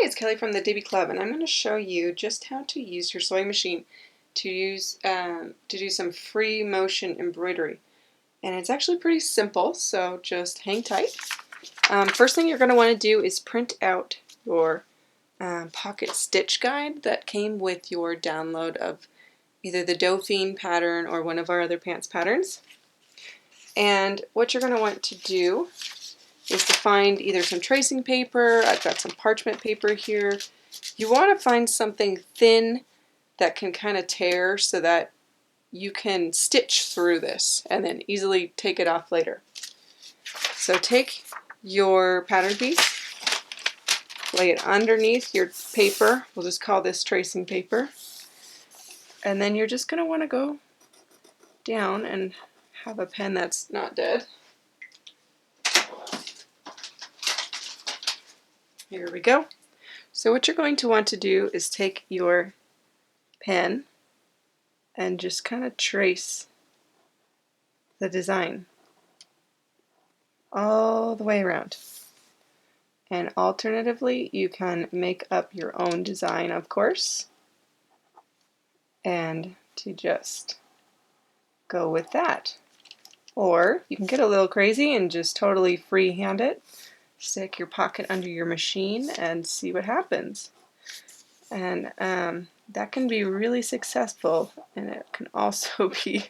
Hi, it's Kelly from the DIBY Club, and I'm going to show you just how to use your sewing machine to do some free motion embroidery. And it's actually pretty simple, so just hang tight. First thing you're going to want to do is print out your pocket stitch guide that came with your download of either the Dauphine pattern or one of our other pants patterns. And what you're going to want to do is to find either some tracing paper. I've got some parchment paper here. You want to find something thin that can kind of tear so that you can stitch through this and then easily take it off later. So take your pattern piece, lay it underneath your paper. We'll just call this tracing paper. And then you're just going to want to go down and have a pen that's not dead. Here we go. So what you're going to want to do is take your pen and just kind of trace the design all the way around. And alternatively, you can make up your own design, of course, and to just go with that. Or you can get a little crazy and just totally freehand it. Stick your pocket under your machine and see what happens. And that can be really successful, and it can also be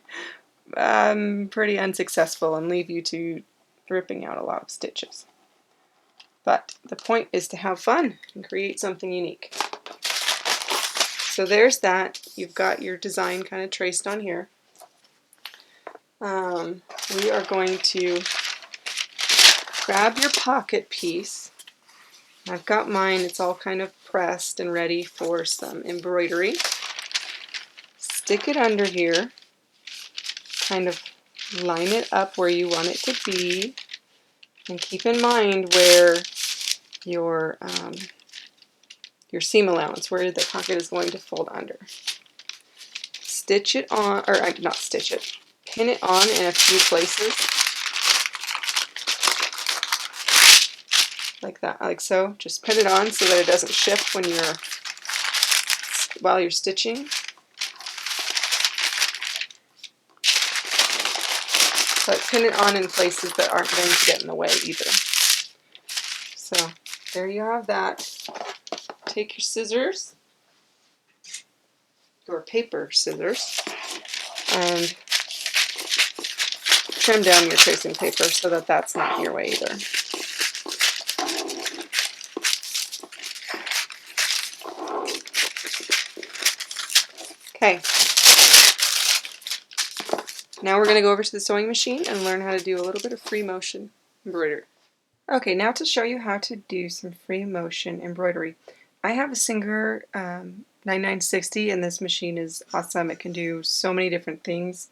pretty unsuccessful and leave you to ripping out a lot of stitches. But the point is to have fun and create something unique. So there's that. You've got your design kind of traced on here. We are going to grab your pocket piece. I've got mine, it's all kind of pressed and ready for some embroidery. Stick it under here, kind of line it up where you want it to be, and keep in mind where your seam allowance, where the pocket is going to fold under. Stitch it on, or not stitch it, pin it on in a few places. Like that, like so. Just pin it on so that it doesn't shift while you're stitching. But pin it on in places that aren't going to get in the way either. So there you have that. Take your scissors, your paper scissors, and trim down your tracing paper so that that's not in your way either. Okay, now we're going to go over to the sewing machine and learn how to do a little bit of free motion embroidery. Okay, now to show you how to do some free motion embroidery. I have a Singer 9960, and this machine is awesome. It can do so many different things.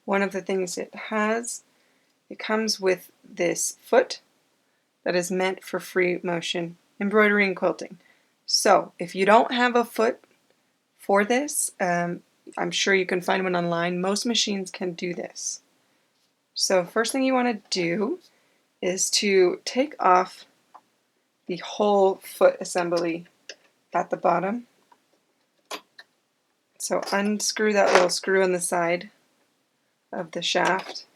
One of the things it comes with this foot that is meant for free motion embroidery and quilting. So if you don't have a foot for this, I'm sure you can find one online. Most machines can do this. So first thing you want to do is to take off the whole foot assembly at the bottom. So unscrew that little screw on the side of the shaft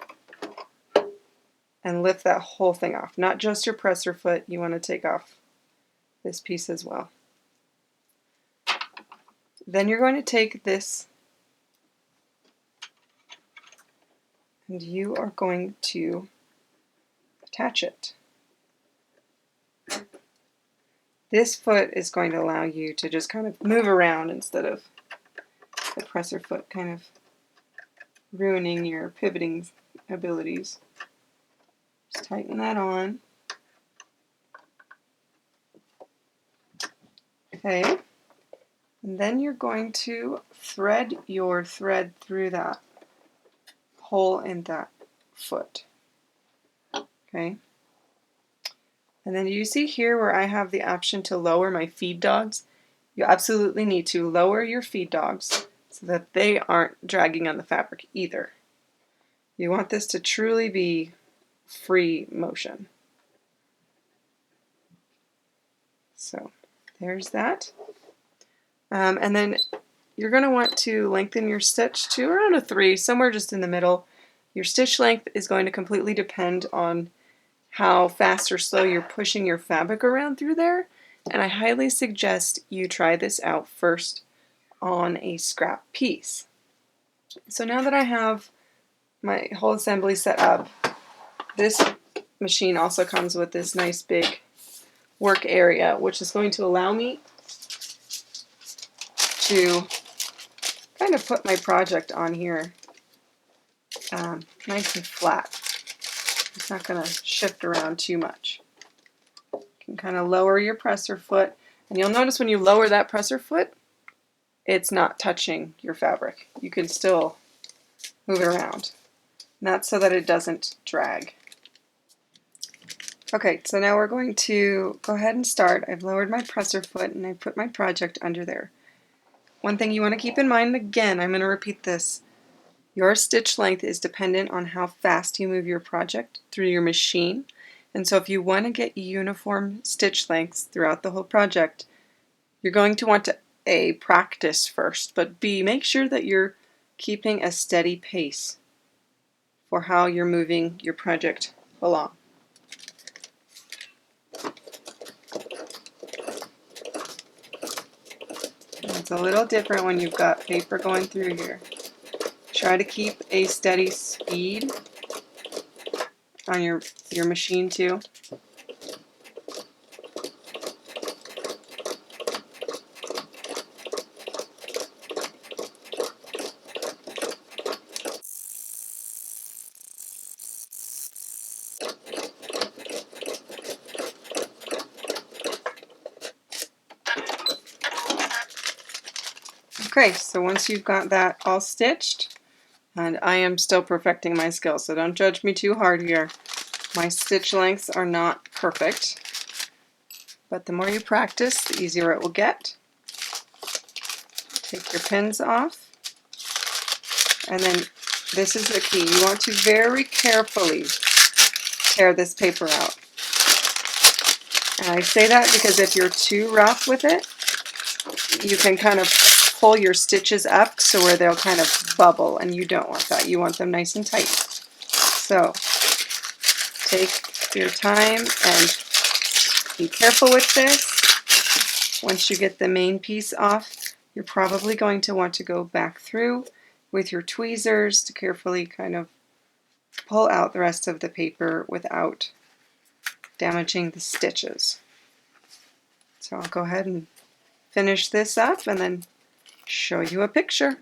and lift that whole thing off. Not just your presser foot, you want to take off this piece as well. Then you're going to take this and you are going to attach it. This foot is going to allow you to just kind of move around instead of the presser foot kind of ruining your pivoting abilities. Just tighten that on. Okay. And then you're going to thread your thread through that hole in that foot. Okay. And then you see here where I have the option to lower my feed dogs. You absolutely need to lower your feed dogs so that they aren't dragging on the fabric either. You want this to truly be free motion. So There's that. And then you're going to want to lengthen your stitch to around a 3, somewhere just in the middle. Your stitch length is going to completely depend on how fast or slow you're pushing your fabric around through there. And I highly suggest you try this out first on a scrap piece. So now that I have my whole assembly set up, this machine also comes with this nice big work area, which is going to allow me to kind of put my project on here nice and flat. It's not going to shift around too much. You can kind of lower your presser foot, and you'll notice when you lower that presser foot, it's not touching your fabric. You can still move it around. And that's so that it doesn't drag. Okay, so now we're going to go ahead and start. I've lowered my presser foot and I put my project under there. One thing you want to keep in mind, again, I'm going to repeat this. Your stitch length is dependent on how fast you move your project through your machine. And so if you want to get uniform stitch lengths throughout the whole project, you're going to want to A, practice first, but B, make sure that you're keeping a steady pace for how you're moving your project along. It's a little different when you've got paper going through here. Try to keep a steady speed on your machine too. Okay, so once you've got that all stitched, and I am still perfecting my skills, so don't judge me too hard here. My stitch lengths are not perfect, but the more you practice, the easier it will get. Take your pins off, and then this is the key. You want to very carefully tear this paper out. And I say that because if you're too rough with it, you can kind of pull your stitches up so where they'll kind of bubble, and you don't want that. You want them nice and tight. So take your time and be careful with this. Once you get the main piece off, you're probably going to want to go back through with your tweezers to carefully kind of pull out the rest of the paper without damaging the stitches. So I'll go ahead and finish this up and then show you a picture.